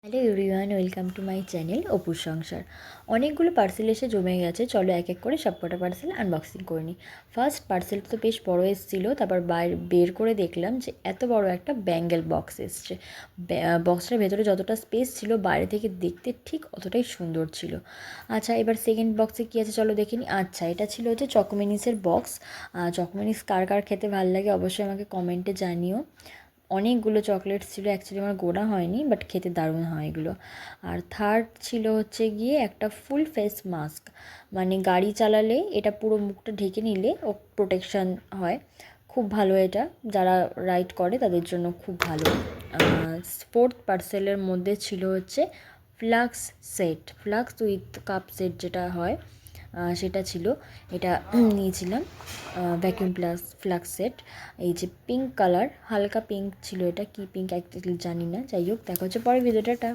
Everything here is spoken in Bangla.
Hello everyone, welcome to my channel অপুর সংসার। অনেকগুলো পার্সেল এসে জমে গেছে, চলো এক এক করে সবকটা পার্সেল আনবক্সিং করে নিই। ফার্স্ট পার্সেলটা তো বেশ বড় এসেছিলো, তারপর বের করে দেখলাম যে এত বড় একটা ব্যাঙ্গেল বক্স এসছে। বক্সটার ভেতরে যতটা স্পেস ছিল বাইরে থেকে দেখতে ঠিক অতটাই সুন্দর ছিল। আচ্ছা, এবার সেকেন্ড বক্সে কী আছে চলো দেখে নিই। আচ্ছা, এটা ছিল হচ্ছে চকোমিনিসের বক্স। চকোমিনিস কার কার খেতে ভালো লাগে অবশ্যই আমাকে কমেন্টে জানিও। অনেকগুলো চকলেটস ছিল, অ্যাকচুয়ালি আমার গোনা হয়নি, বাট খেতে দারুণ হয় এগুলো। আর থার্ড ছিল হচ্ছে গিয়ে একটা ফুল ফেস মাস্ক, মানে গাড়ি চালালে এটা পুরো মুখটা ঢেকে নিলে ও প্রোটেকশান হয়। খুব ভালো এটা, যারা রাইড করে তাদের জন্য খুব ভালো। ফোর্থ পার্সেলের মধ্যে ছিল হচ্ছে flask set, flask with cup set যেটা হয় সেটা ছিল। এটা নিয়েছিলাম ভ্যাকিউম ফ্লাক্স সেট। এই যে পিঙ্ক কালার, হালকা পিঙ্ক ছিল, এটা কি পিঙ্ক অ্যাকচুয়ালি জানি না, যাই হোক দেখা হচ্ছে পরের ভিডিওটা।